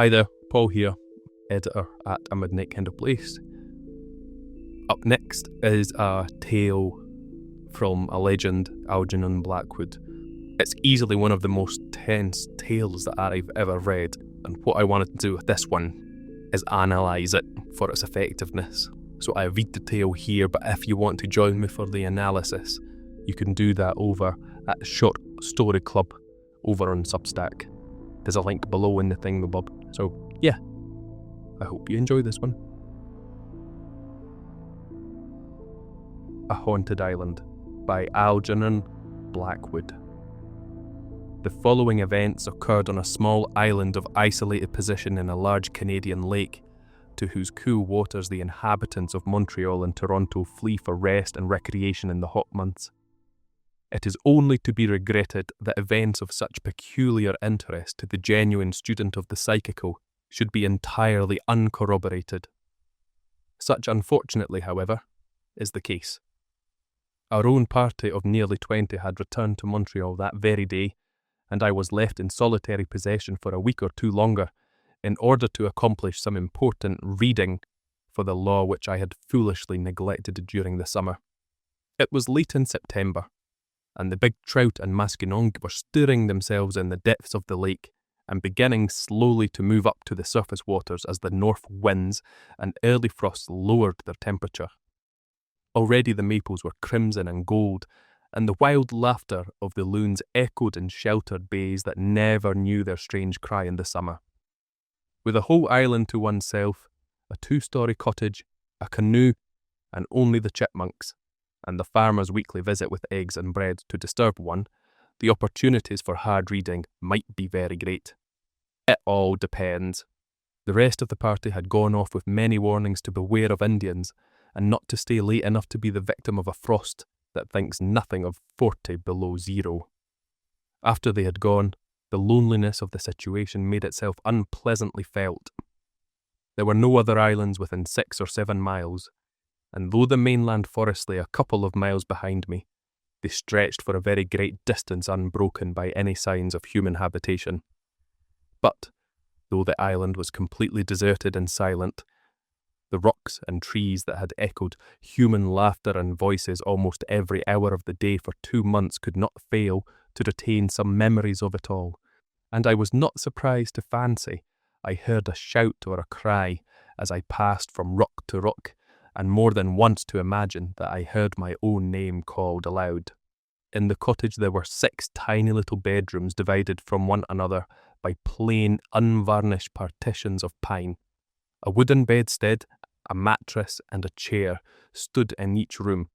Hi there, Paul here, editor at A Midnight Kindle Place. Up next is a tale from a legend, Algernon Blackwood. It's easily one of the most tense tales that I've ever read, and what I wanted to do with this one is analyse it for its effectiveness. So I read the tale here, but if you want to join me for the analysis, you can do that over at the Short Story Club over on Substack. There's a link below in the thingamabob. So yeah, I hope you enjoy this one. A Haunted Island by Algernon Blackwood. The following events occurred on a small island of isolated position in a large Canadian lake, to whose cool waters the inhabitants of Montreal and Toronto flee for rest and recreation in the hot months. It is only to be regretted that events of such peculiar interest to the genuine student of the psychical should be entirely uncorroborated. Such, unfortunately, however, is the case. Our own party of nearly 20 had returned to Montreal that very day, and I was left in solitary possession for a week or two longer in order to accomplish some important reading for the law which I had foolishly neglected during the summer. It was late in September, and the big trout and maskinonge were stirring themselves in the depths of the lake and beginning slowly to move up to the surface waters as the north winds and early frosts lowered their temperature. Already the maples were crimson and gold, and the wild laughter of the loons echoed in sheltered bays that never knew their strange cry in the summer. With a whole island to oneself, a 2-story cottage, a canoe, and only the chipmunks, and the farmer's weekly visit with eggs and bread to disturb one, the opportunities for hard reading might be very great. It all depends. The rest of the party had gone off with many warnings to beware of Indians, and not to stay late enough to be the victim of a frost that thinks nothing of 40 below zero. After they had gone, the loneliness of the situation made itself unpleasantly felt. There were no other islands within 6 or 7 miles, and though the mainland forest lay a couple of miles behind me, they stretched for a very great distance unbroken by any signs of human habitation. But, though the island was completely deserted and silent, the rocks and trees that had echoed human laughter and voices almost every hour of the day for 2 months could not fail to retain some memories of it all, and I was not surprised to fancy I heard a shout or a cry as I passed from rock to rock, and more than once to imagine that I heard my own name called aloud. In the cottage there were 6 tiny little bedrooms divided from one another by plain, unvarnished partitions of pine. A wooden bedstead, a mattress and a chair stood in each room,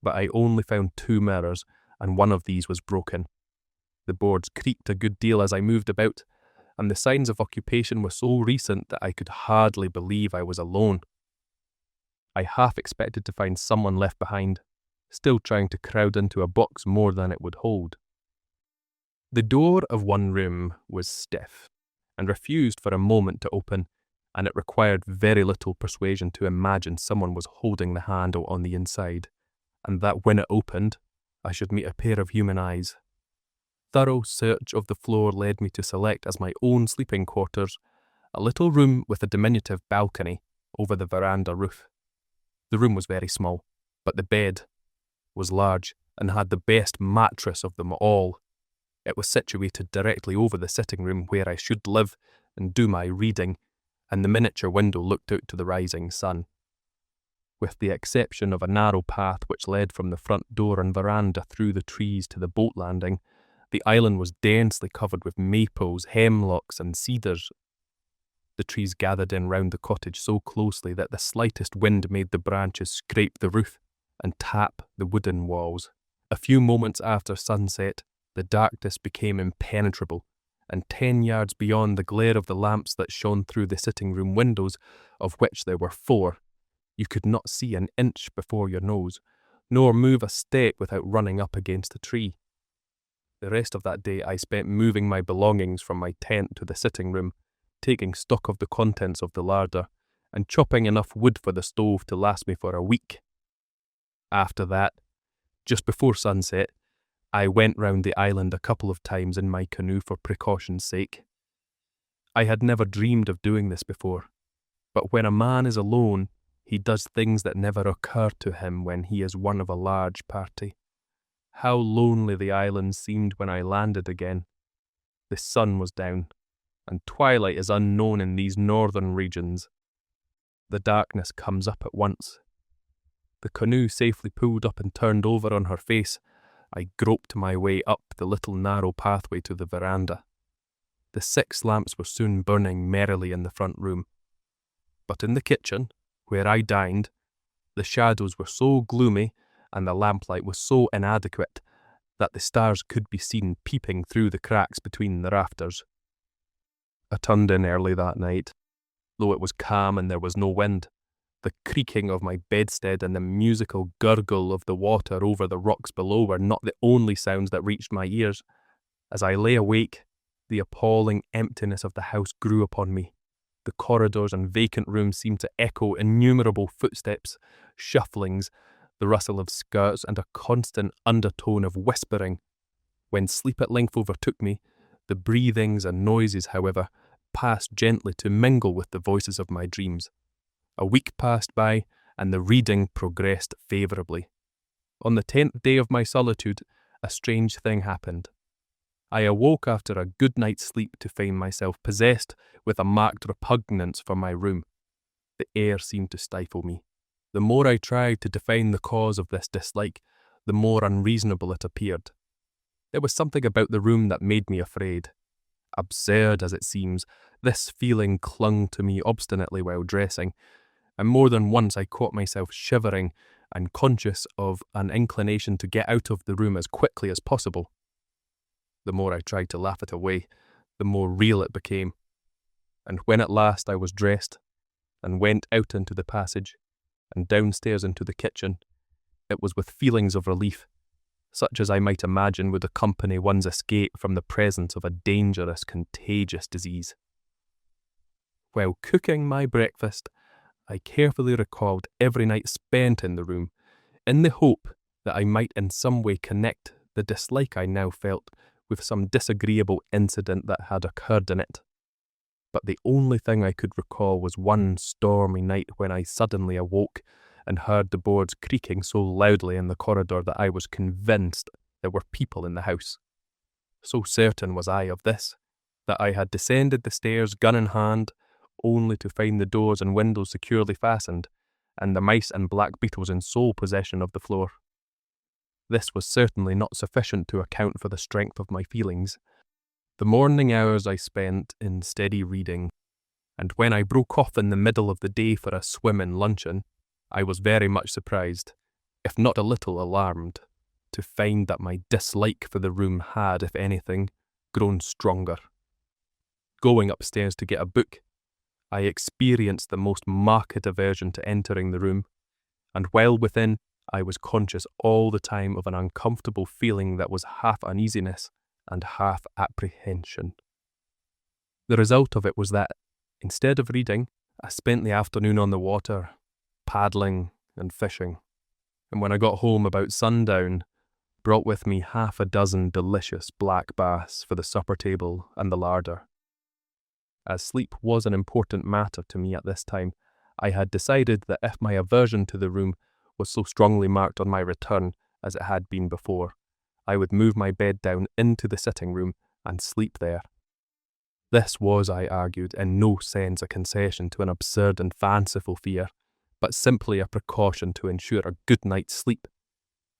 but I only found 2 mirrors, and one of these was broken. The boards creaked a good deal as I moved about, and the signs of occupation were so recent that I could hardly believe I was alone. I half expected to find someone left behind, still trying to crowd into a box more than it would hold. The door of one room was stiff, and refused for a moment to open, and it required very little persuasion to imagine someone was holding the handle on the inside, and that when it opened, I should meet a pair of human eyes. Thorough search of the floor led me to select as my own sleeping quarters a little room with a diminutive balcony over the veranda roof. The room was very small, but the bed was large and had the best mattress of them all. It was situated directly over the sitting room where I should live and do my reading, and the miniature window looked out to the rising sun. With the exception of a narrow path which led from the front door and veranda through the trees to the boat landing, the island was densely covered with maples, hemlocks, and cedars. The trees gathered in round the cottage so closely that the slightest wind made the branches scrape the roof and tap the wooden walls. A few moments after sunset, the darkness became impenetrable, and 10 yards beyond the glare of the lamps that shone through the sitting-room windows, of which there were 4, you could not see an inch before your nose, nor move a step without running up against a tree. The rest of that day I spent moving my belongings from my tent to the sitting-room, taking stock of the contents of the larder, and chopping enough wood for the stove to last me for a week. After that, just before sunset, I went round the island a couple of times in my canoe for precaution's sake. I had never dreamed of doing this before, but when a man is alone, he does things that never occur to him when he is one of a large party. How lonely the island seemed when I landed again. The sun was down, and twilight is unknown in these northern regions. The darkness comes up at once. The canoe safely pulled up and turned over on her face, I groped my way up the little narrow pathway to the veranda. The 6 lamps were soon burning merrily in the front room. But in the kitchen, where I dined, the shadows were so gloomy and the lamplight was so inadequate that the stars could be seen peeping through the cracks between the rafters. I turned in early that night, though it was calm and there was no wind. The creaking of my bedstead and the musical gurgle of the water over the rocks below were not the only sounds that reached my ears. As I lay awake, the appalling emptiness of the house grew upon me. The corridors and vacant rooms seemed to echo innumerable footsteps, shufflings, the rustle of skirts, and a constant undertone of whispering. When sleep at length overtook me, the breathings and noises, however, passed gently to mingle with the voices of my dreams. A week passed by, and the reading progressed favourably. On the 10th day of my solitude, a strange thing happened. I awoke after a good night's sleep to find myself possessed with a marked repugnance for my room. The air seemed to stifle me. The more I tried to define the cause of this dislike, the more unreasonable it appeared. There was something about the room that made me afraid. Absurd as it seems, this feeling clung to me obstinately while dressing, and more than once I caught myself shivering and conscious of an inclination to get out of the room as quickly as possible. The more I tried to laugh it away, the more real it became. And when at last I was dressed, and went out into the passage, and downstairs into the kitchen, it was with feelings of relief, such as I might imagine would accompany one's escape from the presence of a dangerous, contagious disease. While cooking my breakfast, I carefully recalled every night spent in the room, in the hope that I might in some way connect the dislike I now felt with some disagreeable incident that had occurred in it. But the only thing I could recall was one stormy night when I suddenly awoke and heard the boards creaking so loudly in the corridor that I was convinced there were people in the house. So certain was I of this, that I had descended the stairs gun in hand, only to find the doors and windows securely fastened, and the mice and black beetles in sole possession of the floor. This was certainly not sufficient to account for the strength of my feelings. The morning hours I spent in steady reading, and when I broke off in the middle of the day for a swim and luncheon, I was very much surprised, if not a little alarmed, to find that my dislike for the room had, if anything, grown stronger. Going upstairs to get a book, I experienced the most marked aversion to entering the room, and while within, I was conscious all the time of an uncomfortable feeling that was half uneasiness and half apprehension. The result of it was that, instead of reading, I spent the afternoon on the water, paddling and fishing, and when I got home about sundown, brought with me 6 delicious black bass for the supper table and the larder. As sleep was an important matter to me at this time, I had decided that if my aversion to the room was so strongly marked on my return as it had been before, I would move my bed down into the sitting room and sleep there. This was, I argued, in no sense a concession to an absurd and fanciful fear, but simply a precaution to ensure a good night's sleep.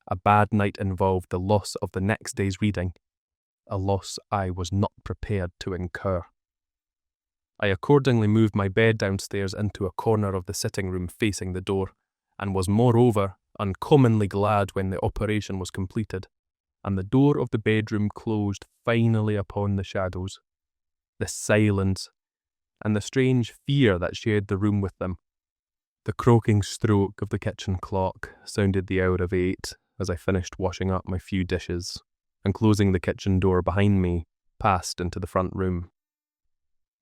A bad night involved the loss of the next day's reading, a loss I was not prepared to incur. I accordingly moved my bed downstairs into a corner of the sitting room facing the door, and was moreover uncommonly glad when the operation was completed, and the door of the bedroom closed finally upon the shadows, the silence, and the strange fear that shared the room with them. The croaking stroke of the kitchen clock sounded the hour of 8 as I finished washing up my few dishes, and closing the kitchen door behind me, passed into the front room.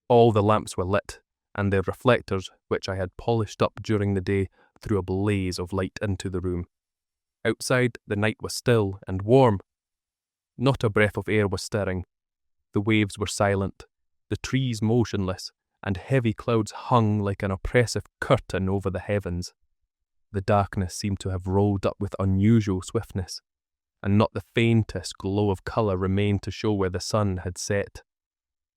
All the lamps were lit, and their reflectors, which I had polished up during the day, threw a blaze of light into the room. Outside, the night was still and warm. Not a breath of air was stirring. The waves were silent, the trees motionless, and heavy clouds hung like an oppressive curtain over the heavens. The darkness seemed to have rolled up with unusual swiftness, and not the faintest glow of colour remained to show where the sun had set.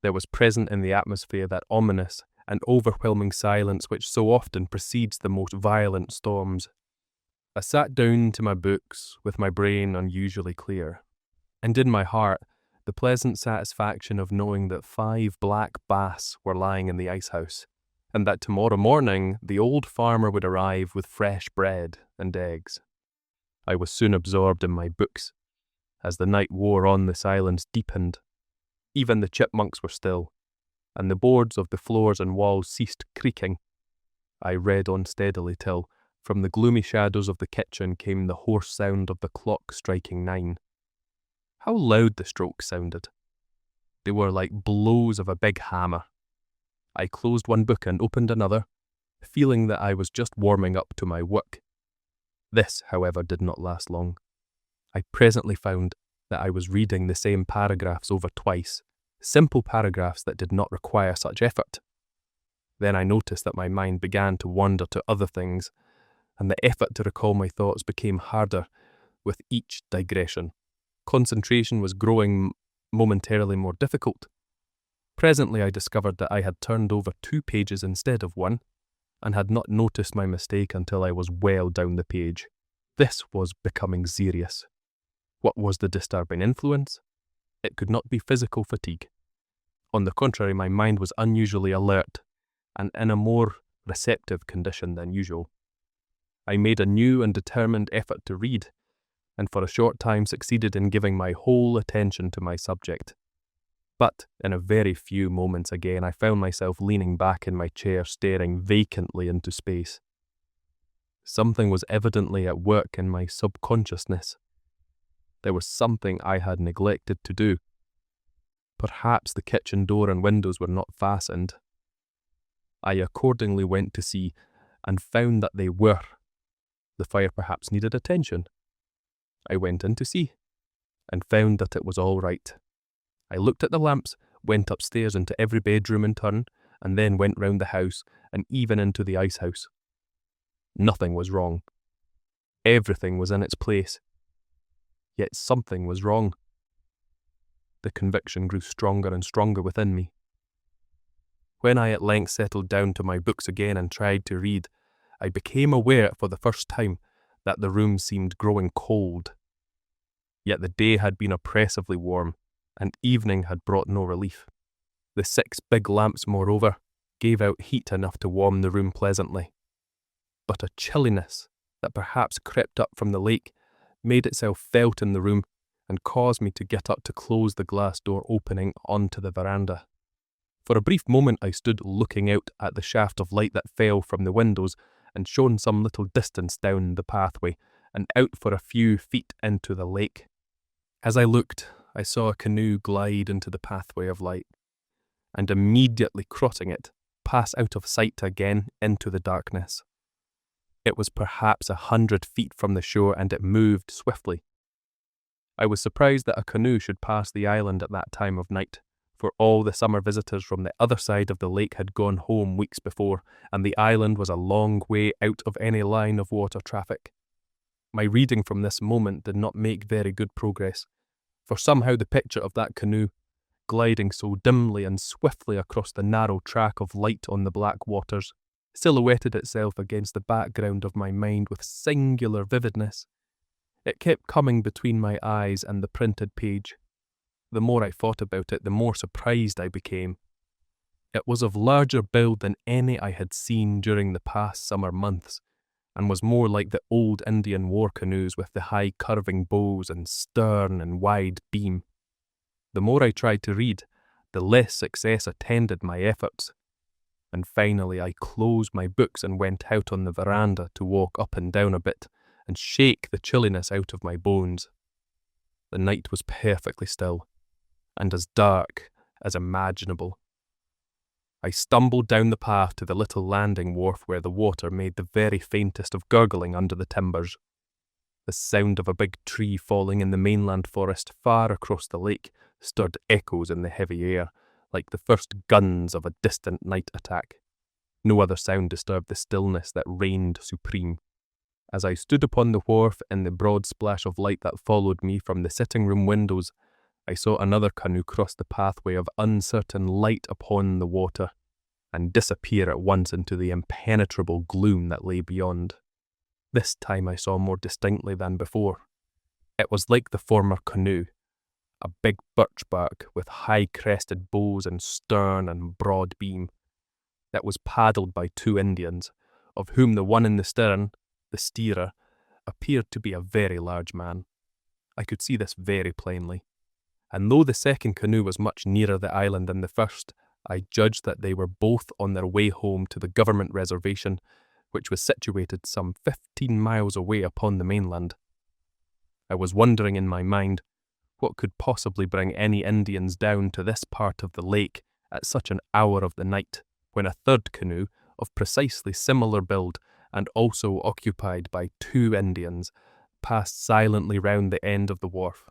There was present in the atmosphere that ominous and overwhelming silence which so often precedes the most violent storms. I sat down to my books with my brain unusually clear, and in my heart the pleasant satisfaction of knowing that 5 black bass were lying in the icehouse, and that tomorrow morning the old farmer would arrive with fresh bread and eggs. I was soon absorbed in my books. As the night wore on, the silence deepened. Even the chipmunks were still, and the boards of the floors and walls ceased creaking. I read on steadily till, from the gloomy shadows of the kitchen, came the hoarse sound of the clock striking 9. How loud the strokes sounded! They were like blows of a big hammer. I closed one book and opened another, feeling that I was just warming up to my work. This, however, did not last long. I presently found that I was reading the same paragraphs over twice, simple paragraphs that did not require such effort. Then I noticed that my mind began to wander to other things, and the effort to recall my thoughts became harder with each digression. Concentration was growing momentarily more difficult. Presently I discovered that I had turned over 2 pages instead of 1, and had not noticed my mistake until I was well down the page. This was becoming serious. What was the disturbing influence? It could not be physical fatigue. On the contrary, my mind was unusually alert, and in a more receptive condition than usual. I made a new and determined effort to read, and for a short time succeeded in giving my whole attention to my subject. But in a very few moments again I found myself leaning back in my chair, staring vacantly into space. Something was evidently at work in my subconsciousness. There was something I had neglected to do. Perhaps the kitchen door and windows were not fastened. I accordingly went to see, and found that they were. The fire perhaps needed attention. I went in to see, and found that it was all right. I looked at the lamps, went upstairs into every bedroom in turn, and then went round the house, and even into the icehouse. Nothing was wrong. Everything was in its place. Yet something was wrong. The conviction grew stronger and stronger within me. When I at length settled down to my books again and tried to read, I became aware for the first time that the room seemed growing cold. Yet the day had been oppressively warm, and evening had brought no relief. The 6 big lamps, moreover, gave out heat enough to warm the room pleasantly. But a chilliness that perhaps crept up from the lake made itself felt in the room, and caused me to get up to close the glass door opening onto the veranda. For a brief moment I stood looking out at the shaft of light that fell from the windows and shone some little distance down the pathway, and out for a few feet into the lake. As I looked, I saw a canoe glide into the pathway of light, and immediately crossing it, pass out of sight again into the darkness. It was perhaps 100 feet from the shore, and it moved swiftly. I was surprised that a canoe should pass the island at that time of night, for all the summer visitors from the other side of the lake had gone home weeks before, and the island was a long way out of any line of water traffic. My reading from this moment did not make very good progress, for somehow the picture of that canoe, gliding so dimly and swiftly across the narrow track of light on the black waters, silhouetted itself against the background of my mind with singular vividness. It kept coming between my eyes and the printed page. The more I thought about it, the more surprised I became. It was of larger build than any I had seen during the past summer months, and was more like the old Indian war canoes with the high curving bows and stern and wide beam. The more I tried to read, the less success attended my efforts, and finally I closed my books and went out on the veranda to walk up and down a bit and shake the chilliness out of my bones. The night was perfectly still, and as dark as imaginable. I stumbled down the path to the little landing wharf where the water made the very faintest of gurgling under the timbers. The sound of a big tree falling in the mainland forest far across the lake stirred echoes in the heavy air, like the first guns of a distant night attack. No other sound disturbed the stillness that reigned supreme. As I stood upon the wharf in the broad splash of light that followed me from the sitting-room windows, I saw another canoe cross the pathway of uncertain light upon the water, and disappear at once into the impenetrable gloom that lay beyond. This time I saw more distinctly than before. It was like the former canoe, a big birch bark with high-crested bows and stern and broad beam. It was paddled by 2 Indians, of whom the one in the stern, the steerer, appeared to be a very large man. I could see this very plainly, and though the second canoe was much nearer the island than the first, I judged that they were both on their way home to the government reservation, which was situated some 15 miles away upon the mainland. I was wondering in my mind what could possibly bring any Indians down to this part of the lake at such an hour of the night, when a third canoe, of precisely similar build and also occupied by 2 Indians, passed silently round the end of the wharf.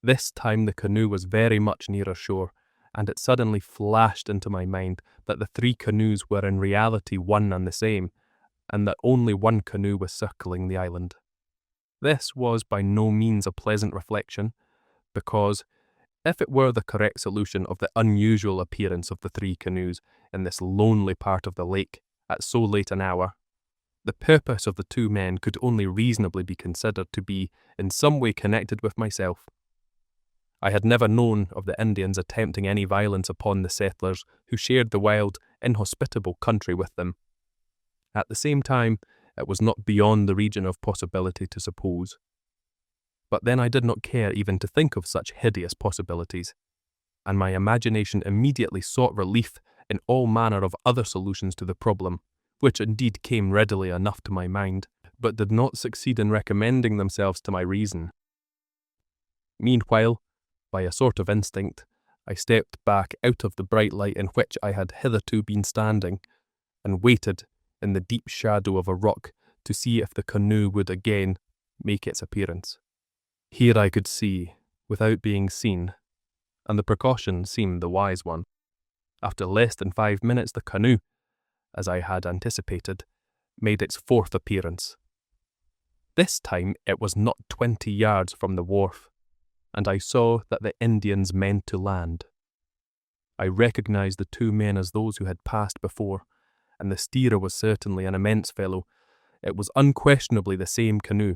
This time the canoe was very much nearer shore, and it suddenly flashed into my mind that the 3 canoes were in reality one and the same, and that only one canoe was circling the island. This was by no means a pleasant reflection, because, if it were the correct solution of the unusual appearance of the 3 canoes in this lonely part of the lake at so late an hour, the purpose of the 2 men could only reasonably be considered to be in some way connected with myself. I had never known of the Indians attempting any violence upon the settlers who shared the wild, inhospitable country with them. At the same time, it was not beyond the region of possibility to suppose. But then I did not care even to think of such hideous possibilities, and my imagination immediately sought relief in all manner of other solutions to the problem, which indeed came readily enough to my mind, but did not succeed in recommending themselves to my reason. Meanwhile, by a sort of instinct, I stepped back out of the bright light in which I had hitherto been standing, and waited in the deep shadow of a rock to see if the canoe would again make its appearance. Here I could see, without being seen, and the precaution seemed the wise one. After less than 5 minutes, the canoe, as I had anticipated, made its 4th appearance. This time it was not 20 yards from the wharf, and I saw that the Indians meant to land. I recognized the 2 men as those who had passed before, and the steerer was certainly an immense fellow. It was unquestionably the same canoe.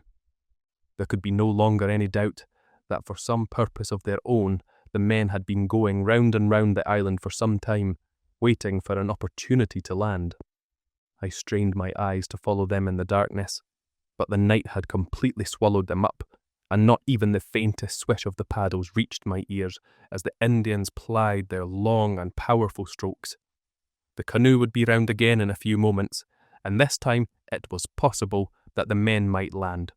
There could be no longer any doubt that for some purpose of their own, the men had been going round and round the island for some time, waiting for an opportunity to land. I strained my eyes to follow them in the darkness, but the night had completely swallowed them up, and not even the faintest swish of the paddles reached my ears as the Indians plied their long and powerful strokes. The canoe would be round again in a few moments, and this time it was possible that the men might land.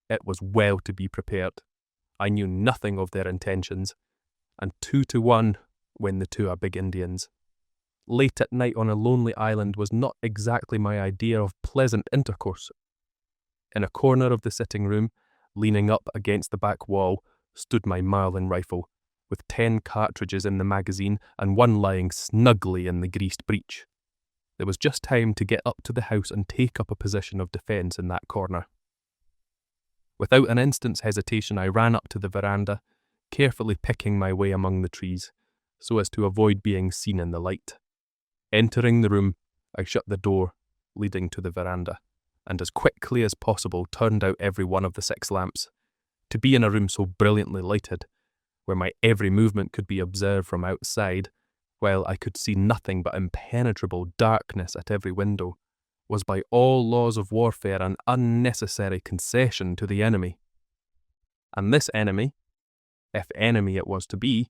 It was well to be prepared. I knew nothing of their intentions, and 2 to 1 when the 2 are big Indians. Late at night on a lonely island was not exactly my idea of pleasant intercourse. In a corner of the sitting room, leaning up against the back wall, stood my Marlin rifle, with 10 cartridges in the magazine and 1 lying snugly in the greased breech. There was just time to get up to the house and take up a position of defence in that corner. Without an instant's hesitation, I ran up to the veranda, carefully picking my way among the trees, so as to avoid being seen in the light. Entering the room, I shut the door leading to the veranda, and as quickly as possible turned out every one of the 6 lamps. To be in a room so brilliantly lighted, where my every movement could be observed from outside, while I could see nothing but impenetrable darkness at every window, was by all laws of warfare an unnecessary concession to the enemy. And this enemy, if enemy it was to be,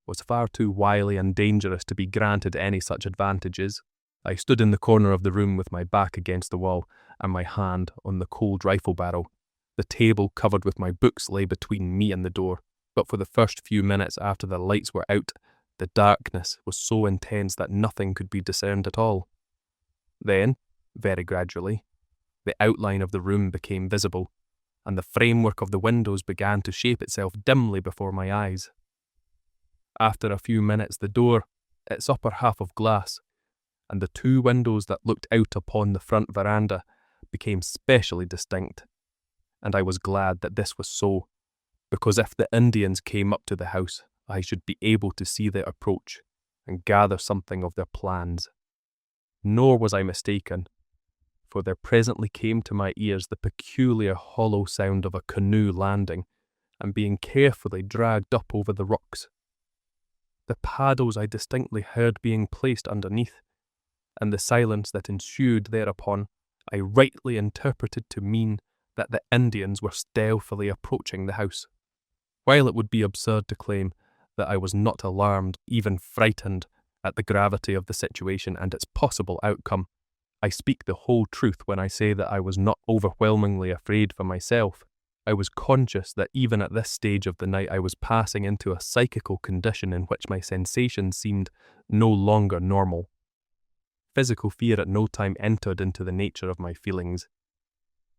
was far too wily and dangerous to be granted any such advantages. I stood in the corner of the room with my back against the wall and my hand on the cold rifle barrel. The table covered with my books lay between me and the door, but for the first few minutes after the lights were out, the darkness was so intense that nothing could be discerned at all. Then, very gradually, the outline of the room became visible, and the framework of the windows began to shape itself dimly before my eyes. After a few minutes, the door, its upper half of glass, and the two windows that looked out upon the front veranda became specially distinct. And I was glad that this was so, because if the Indians came up to the house, I should be able to see their approach and gather something of their plans. Nor was I mistaken, for there presently came to my ears the peculiar hollow sound of a canoe landing and being carefully dragged up over the rocks. The paddles I distinctly heard being placed underneath, and the silence that ensued thereupon I rightly interpreted to mean that the Indians were stealthily approaching the house. While it would be absurd to claim that I was not alarmed, even frightened, at the gravity of the situation and its possible outcome, I speak the whole truth when I say that I was not overwhelmingly afraid for myself. I was conscious that even at this stage of the night I was passing into a psychical condition in which my sensations seemed no longer normal. Physical fear at no time entered into the nature of my feelings,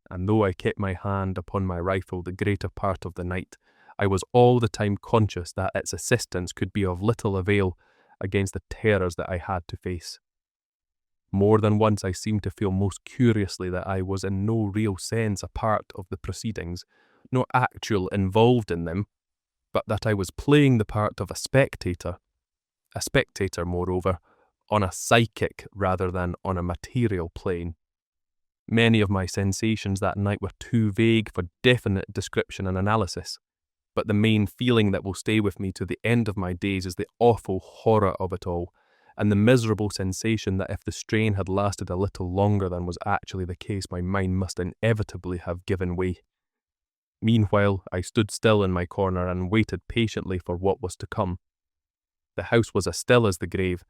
and though I kept my hand upon my rifle the greater part of the night, I was all the time conscious that its assistance could be of little avail against the terrors that I had to face. More than once I seemed to feel most curiously that I was in no real sense a part of the proceedings, nor actual involved in them, but that I was playing the part of a spectator, moreover, on a psychic rather than on a material plane. Many of my sensations that night were too vague for definite description and analysis, but the main feeling that will stay with me to the end of my days is the awful horror of it all, and the miserable sensation that if the strain had lasted a little longer than was actually the case, my mind must inevitably have given way. Meanwhile, I stood still in my corner and waited patiently for what was to come. The house was as still as the grave,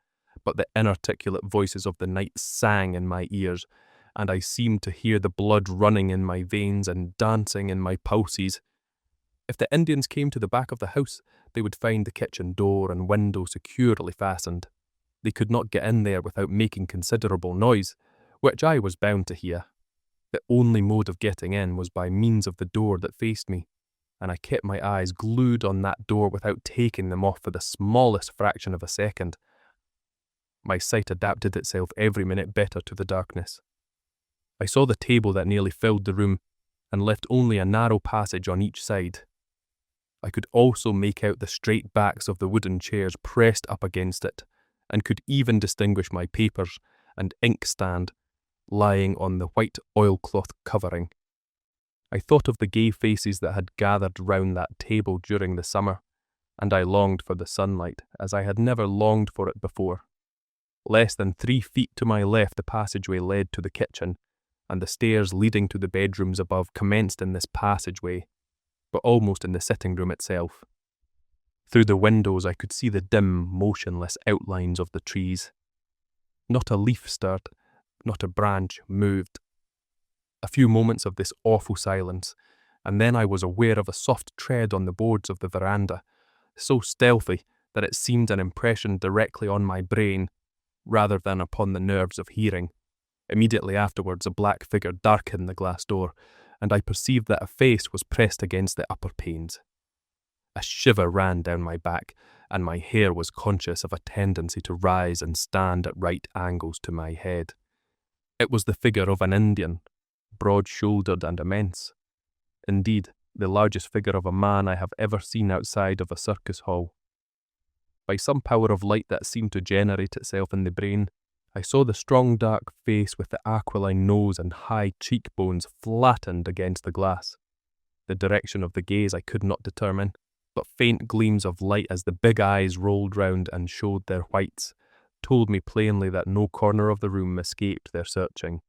but the inarticulate voices of the night sang in my ears, and I seemed to hear the blood running in my veins and dancing in my pulses. If the Indians came to the back of the house, they would find the kitchen door and window securely fastened. They could not get in there without making considerable noise, which I was bound to hear. The only mode of getting in was by means of the door that faced me, and I kept my eyes glued on that door without taking them off for the smallest fraction of a second. My sight adapted itself every minute better to the darkness. I saw the table that nearly filled the room, and left only a narrow passage on each side. I could also make out the straight backs of the wooden chairs pressed up against it, and could even distinguish my papers and inkstand lying on the white oilcloth covering. I thought of the gay faces that had gathered round that table during the summer, and I longed for the sunlight as I had never longed for it before. Less than 3 feet to my left the passageway led to the kitchen, and the stairs leading to the bedrooms above commenced in this passageway, but almost in the sitting room itself. Through the windows I could see the dim, motionless outlines of the trees. Not a leaf stirred, not a branch moved. A few moments of this awful silence, and then I was aware of a soft tread on the boards of the veranda, so stealthy that it seemed an impression directly on my brain, rather than upon the nerves of hearing. Immediately afterwards a black figure darkened the glass door, and I perceived that a face was pressed against the upper panes. A shiver ran down my back, and my hair was conscious of a tendency to rise and stand at right angles to my head. It was the figure of an Indian, broad-shouldered and immense. Indeed, the largest figure of a man I have ever seen outside of a circus hall. By some power of light that seemed to generate itself in the brain, I saw the strong dark face with the aquiline nose and high cheekbones flattened against the glass. The direction of the gaze I could not determine, but faint gleams of light as the big eyes rolled round and showed their whites told me plainly that no corner of the room escaped their searching.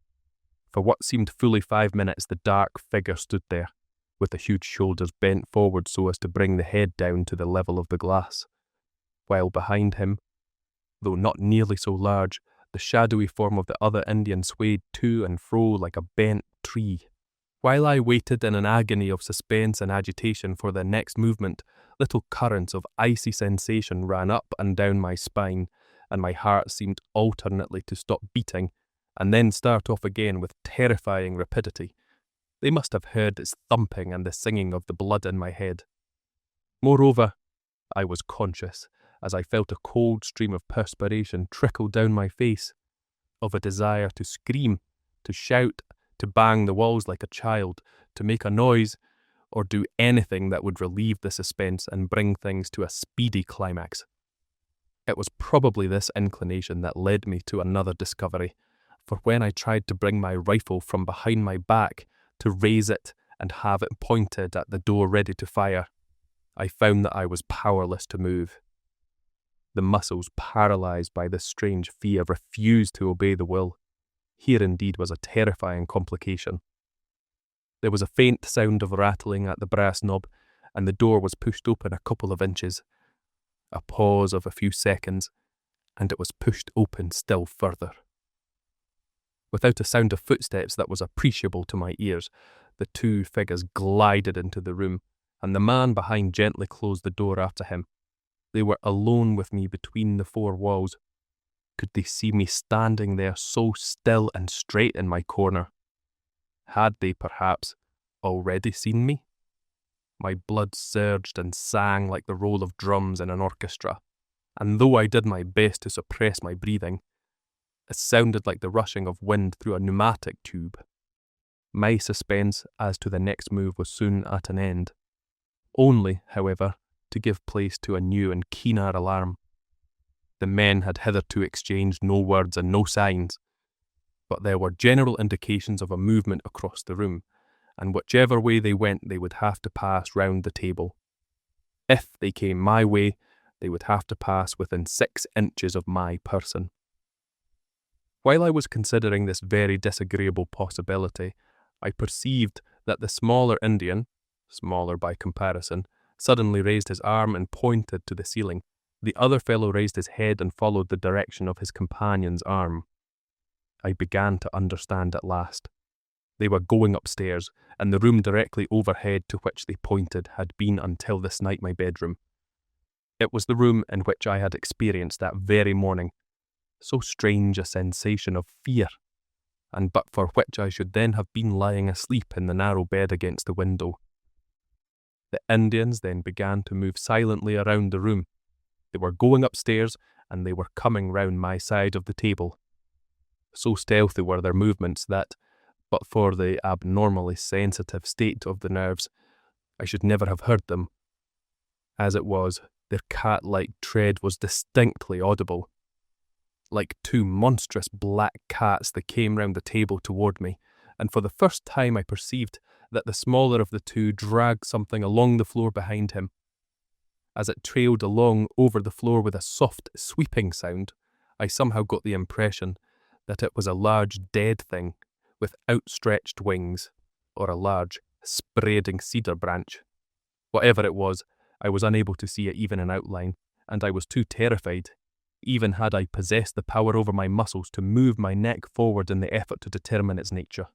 For what seemed fully 5 minutes the dark figure stood there, with the huge shoulders bent forward so as to bring the head down to the level of the glass, while behind him, though not nearly so large, the shadowy form of the other Indian swayed to and fro like a bent tree. While I waited in an agony of suspense and agitation for the next movement, little currents of icy sensation ran up and down my spine, and my heart seemed alternately to stop beating and then start off again with terrifying rapidity. They must have heard its thumping and the singing of the blood in my head. Moreover, I was conscious, as I felt a cold stream of perspiration trickle down my face, of a desire to scream, to shout, to bang the walls like a child, to make a noise, or do anything that would relieve the suspense and bring things to a speedy climax. It was probably this inclination that led me to another discovery, for when I tried to bring my rifle from behind my back to raise it and have it pointed at the door ready to fire, I found that I was powerless to move. The muscles, paralysed by this strange fear, refused to obey the will. Here indeed was a terrifying complication. There was a faint sound of rattling at the brass knob, and the door was pushed open a couple of inches. A pause of a few seconds, and it was pushed open still further. Without a sound of footsteps that was appreciable to my ears, the two figures glided into the room, and the man behind gently closed the door after him. They were alone with me between the four walls. Could they see me standing there so still and straight in my corner? Had they, perhaps, already seen me? My blood surged and sang like the roll of drums in an orchestra, and though I did my best to suppress my breathing, it sounded like the rushing of wind through a pneumatic tube. My suspense as to the next move was soon at an end, only, however, to give place to a new and keener alarm. The men had hitherto exchanged no words and no signs, but there were general indications of a movement across the room, and whichever way they went they would have to pass round the table. If they came my way, they would have to pass within 6 inches of my person. While I was considering this very disagreeable possibility, I perceived that the smaller Indian, smaller by comparison, suddenly raised his arm and pointed to the ceiling. The other fellow raised his head and followed the direction of his companion's arm. I began to understand at last. They were going upstairs, and the room directly overhead to which they pointed had been until this night my bedroom. It was the room in which I had experienced that very morning so strange a sensation of fear, and but for which I should then have been lying asleep in the narrow bed against the window. The Indians then began to move silently around the room. They were going upstairs, and they were coming round my side of the table. So stealthy were their movements that, but for the abnormally sensitive state of the nerves, I should never have heard them. As it was, their cat-like tread was distinctly audible. Like 2 monstrous black cats they came round the table toward me, and for the first time I perceived that the smaller of the two dragged something along the floor behind him. As it trailed along over the floor with a soft, sweeping sound, I somehow got the impression that it was a large dead thing with outstretched wings, or a large, spreading cedar branch. Whatever it was, I was unable to see it even in outline, and I was too terrified, even had I possessed the power over my muscles, to move my neck forward in the effort to determine its nature.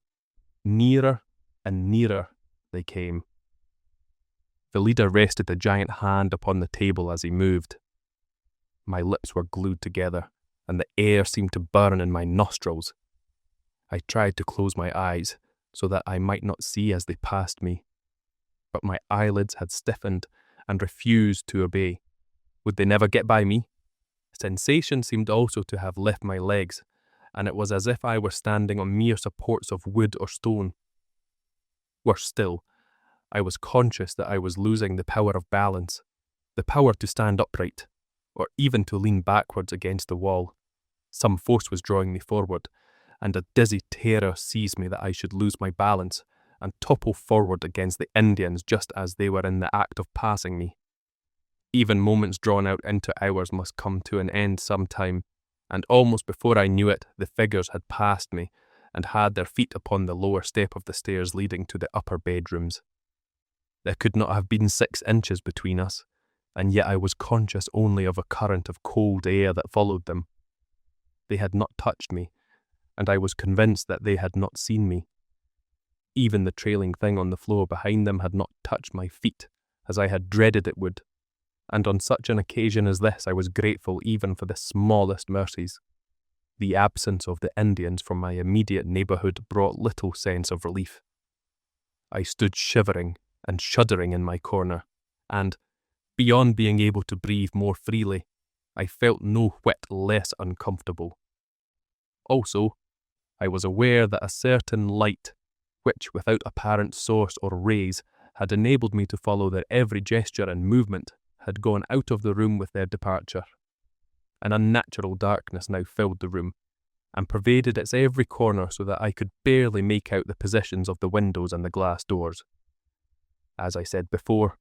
Nearer and nearer they came. The leader rested a giant hand upon the table as he moved. My lips were glued together, and the air seemed to burn in my nostrils. I tried to close my eyes so that I might not see as they passed me, but my eyelids had stiffened and refused to obey. Would they never get by me? Sensation seemed also to have left my legs, and it was as if I were standing on mere supports of wood or stone. Worse still, I was conscious that I was losing the power of balance, the power to stand upright, or even to lean backwards against the wall. Some force was drawing me forward, and a dizzy terror seized me that I should lose my balance and topple forward against the Indians just as they were in the act of passing me. Even moments drawn out into hours must come to an end some time, and almost before I knew it, the figures had passed me and had their feet upon the lower step of the stairs leading to the upper bedrooms. There could not have been 6 inches between us, and yet I was conscious only of a current of cold air that followed them. They had not touched me, and I was convinced that they had not seen me. Even the trailing thing on the floor behind them had not touched my feet, as I had dreaded it would, and on such an occasion as this I was grateful even for the smallest mercies. The absence of the Indians from my immediate neighbourhood brought little sense of relief. I stood shivering and shuddering in my corner, and, beyond being able to breathe more freely, I felt no whit less uncomfortable. Also, I was aware that a certain light, which without apparent source or rays had enabled me to follow their every gesture and movement, had gone out of the room with their departure. An unnatural darkness now filled the room, and pervaded its every corner so that I could barely make out the positions of the windows and the glass doors. As I said before,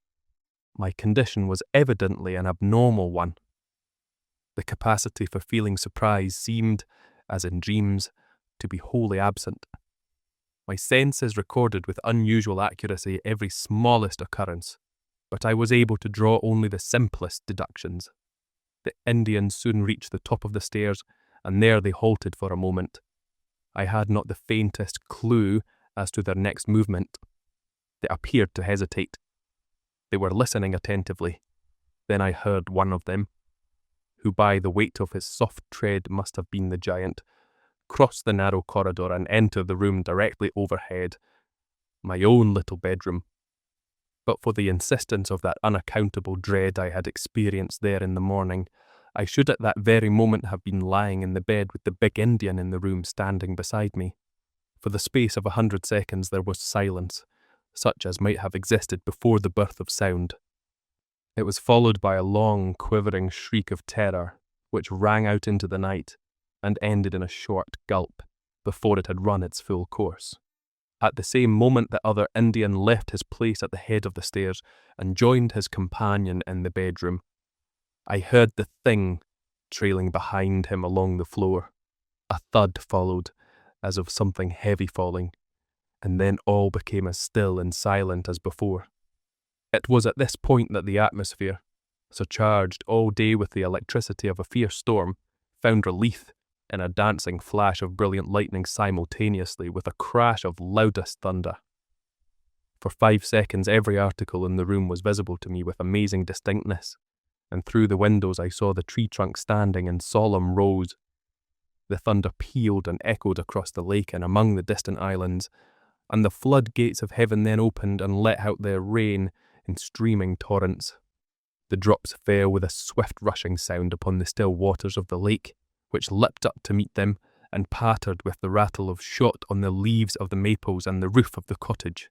my condition was evidently an abnormal one. The capacity for feeling surprise seemed, as in dreams, to be wholly absent. My senses recorded with unusual accuracy every smallest occurrence, but I was able to draw only the simplest deductions. The Indians soon reached the top of the stairs, and there they halted for a moment. I had not the faintest clue as to their next movement. They appeared to hesitate. They were listening attentively. Then I heard one of them, who by the weight of his soft tread must have been the giant, cross the narrow corridor and enter the room directly overhead, my own little bedroom. But for the insistence of that unaccountable dread I had experienced there in the morning, I should at that very moment have been lying in the bed with the big Indian in the room standing beside me. For the space of 100 seconds there was silence, such as might have existed before the birth of sound. It was followed by a long, quivering shriek of terror, which rang out into the night, and ended in a short gulp, before it had run its full course. At the same moment the other Indian left his place at the head of the stairs, and joined his companion in the bedroom. I heard the thing trailing behind him along the floor. A thud followed, as of something heavy falling, and then all became as still and silent as before. It was at this point that the atmosphere, surcharged all day with the electricity of a fierce storm, found relief in a dancing flash of brilliant lightning simultaneously with a crash of loudest thunder. For 5 seconds every article in the room was visible to me with amazing distinctness, and through the windows I saw the tree trunk standing in solemn rows. The thunder pealed and echoed across the lake and among the distant islands, and the floodgates of heaven then opened and let out their rain in streaming torrents. The drops fell with a swift rushing sound upon the still waters of the lake, which leapt up to meet them and pattered with the rattle of shot on the leaves of the maples and the roof of the cottage.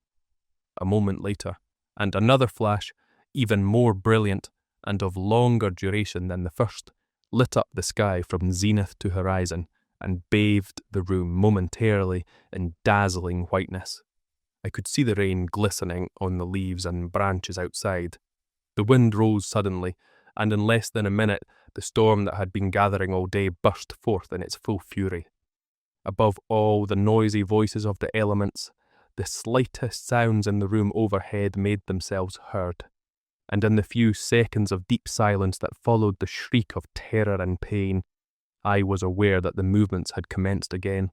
A moment later, and another flash, even more brilliant and of longer duration than the first, lit up the sky from zenith to horizon and bathed the room momentarily in dazzling whiteness. I could see the rain glistening on the leaves and branches outside. The wind rose suddenly, and in less than a minute the storm that had been gathering all day burst forth in its full fury. Above all the noisy voices of the elements, the slightest sounds in the room overhead made themselves heard, and in the few seconds of deep silence that followed the shriek of terror and pain, I was aware that the movements had commenced again.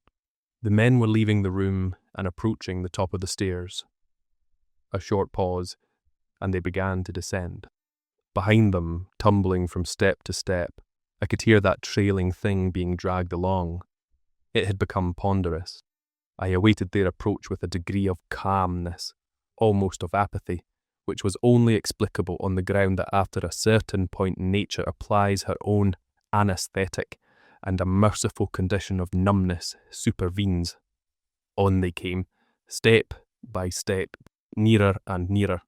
The men were leaving the room and approaching the top of the stairs. A short pause, and they began to descend. Behind them, tumbling from step to step, I could hear that trailing thing being dragged along. It had become ponderous. I awaited their approach with a degree of calmness, almost of apathy, which was only explicable on the ground that after a certain point nature applies her own anaesthetic, and a merciful condition of numbness supervenes. On they came, step by step, nearer and nearer,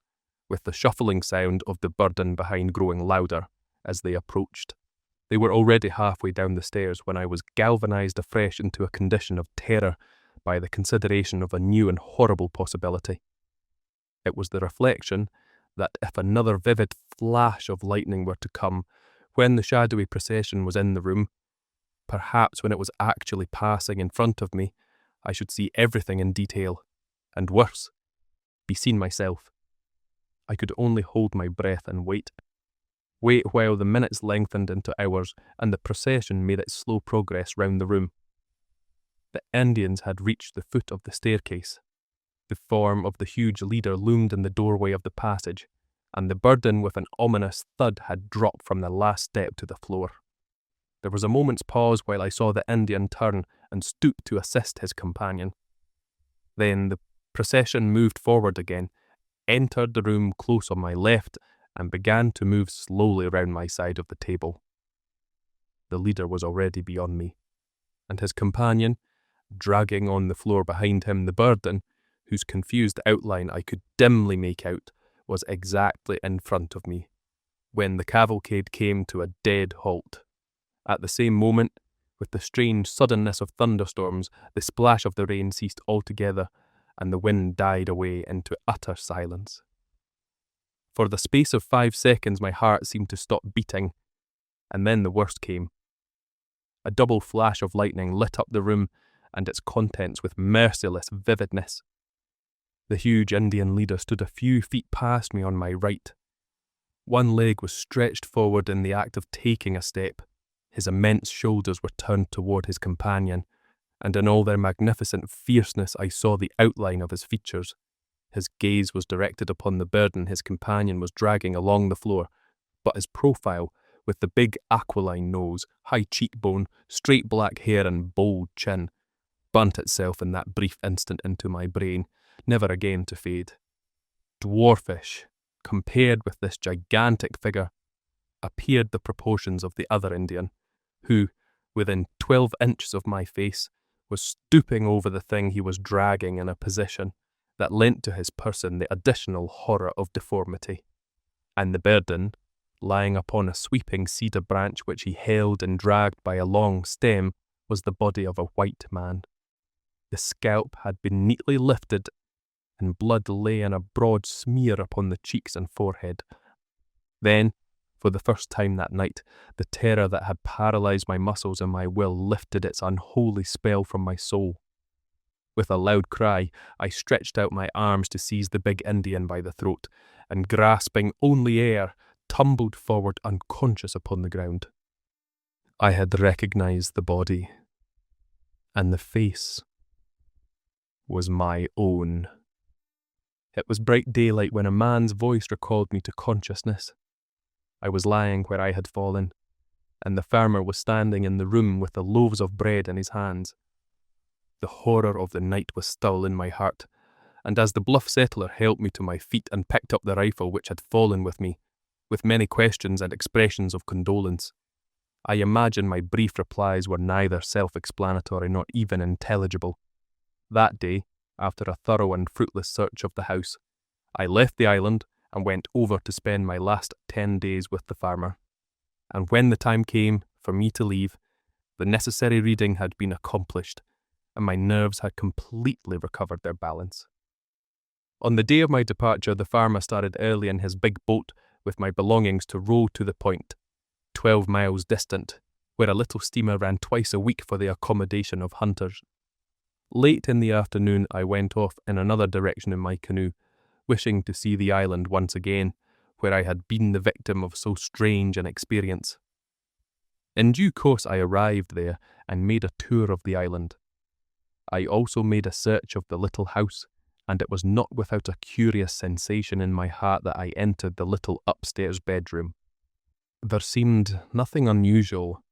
with the shuffling sound of the burden behind growing louder as they approached. They were already halfway down the stairs when I was galvanized afresh into a condition of terror by the consideration of a new and horrible possibility. It was the reflection that if another vivid flash of lightning were to come when the shadowy procession was in the room, perhaps when it was actually passing in front of me, I should see everything in detail, and worse, be seen myself. I could only hold my breath and wait while the minutes lengthened into hours and the procession made its slow progress round the room. The Indians had reached the foot of the staircase. The form of the huge leader loomed in the doorway of the passage, and the burden with an ominous thud had dropped from the last step to the floor. There was a moment's pause while I saw the Indian turn and stoop to assist his companion. Then the procession moved forward again, entered the room close on my left, and began to move slowly round my side of the table. The leader was already beyond me, and his companion, dragging on the floor behind him the burden, whose confused outline I could dimly make out, was exactly in front of me, when the cavalcade came to a dead halt. At the same moment, with the strange suddenness of thunderstorms, the splash of the rain ceased altogether, and the wind died away into utter silence. For the space of 5 seconds my heart seemed to stop beating, and then the worst came. A double flash of lightning lit up the room and its contents with merciless vividness. The huge Indian leader stood a few feet past me on my right. One leg was stretched forward in the act of taking a step. His immense shoulders were turned toward his companion, and in all their magnificent fierceness I saw the outline of his features. His gaze was directed upon the burden his companion was dragging along the floor, but his profile, with the big aquiline nose, high cheekbone, straight black hair and bold chin, burnt itself in that brief instant into my brain, never again to fade. Dwarfish, compared with this gigantic figure, appeared the proportions of the other Indian, who, within 12 inches of my face, was stooping over the thing he was dragging in a position that lent to his person the additional horror of deformity. And the burden, lying upon a sweeping cedar branch which he held and dragged by a long stem, was the body of a white man. The scalp had been neatly lifted, and blood lay in a broad smear upon the cheeks and forehead. Then, for the first time that night, the terror that had paralysed my muscles and my will lifted its unholy spell from my soul. With a loud cry, I stretched out my arms to seize the big Indian by the throat, and grasping only air, tumbled forward unconscious upon the ground. I had recognised the body, and the face was my own. It was bright daylight when a man's voice recalled me to consciousness. I was lying where I had fallen, and the farmer was standing in the room with the loaves of bread in his hands. The horror of the night was still in my heart, and as the bluff settler helped me to my feet and picked up the rifle which had fallen with me, with many questions and expressions of condolence, I imagine my brief replies were neither self-explanatory nor even intelligible. That day, after a thorough and fruitless search of the house, I left the island and went over to spend my last 10 days with the farmer. And when the time came for me to leave, the necessary reading had been accomplished, and my nerves had completely recovered their balance. On the day of my departure, the farmer started early in his big boat with my belongings to row to the point, 12 miles distant, where a little steamer ran twice a week for the accommodation of hunters. Late in the afternoon, I went off in another direction in my canoe, wishing to see the island once again, where I had been the victim of so strange an experience. In due course I arrived there and made a tour of the island. I also made a search of the little house, and it was not without a curious sensation in my heart that I entered the little upstairs bedroom. There seemed nothing unusual.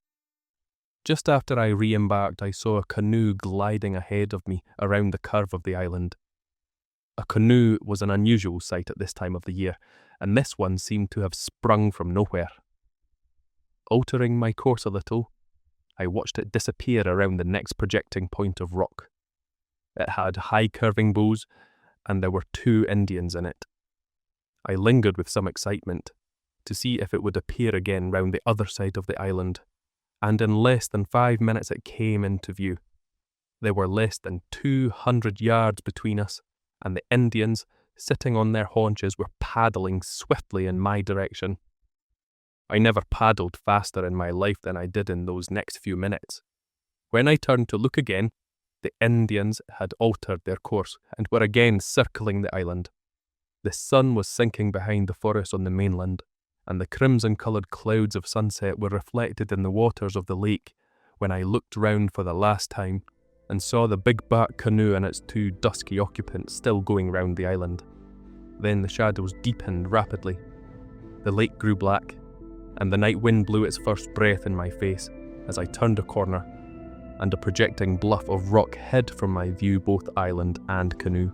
Just after I re-embarked, I saw a canoe gliding ahead of me around the curve of the island. A canoe was an unusual sight at this time of the year, and this one seemed to have sprung from nowhere. Altering my course a little, I watched it disappear around the next projecting point of rock. It had high curving bows, and there were 2 Indians in it. I lingered with some excitement to see if it would appear again round the other side of the island, and in less than 5 minutes it came into view. There were less than 200 yards between us, and the Indians, sitting on their haunches, were paddling swiftly in my direction. I never paddled faster in my life than I did in those next few minutes. When I turned to look again, the Indians had altered their course and were again circling the island. The sun was sinking behind the forest on the mainland, and the crimson-coloured clouds of sunset were reflected in the waters of the lake when I looked round for the last time and saw the big bark canoe and its 2 dusky occupants still going round the island. Then the shadows deepened rapidly. The lake grew black, and the night wind blew its first breath in my face as I turned a corner, and a projecting bluff of rock hid from my view both island and canoe.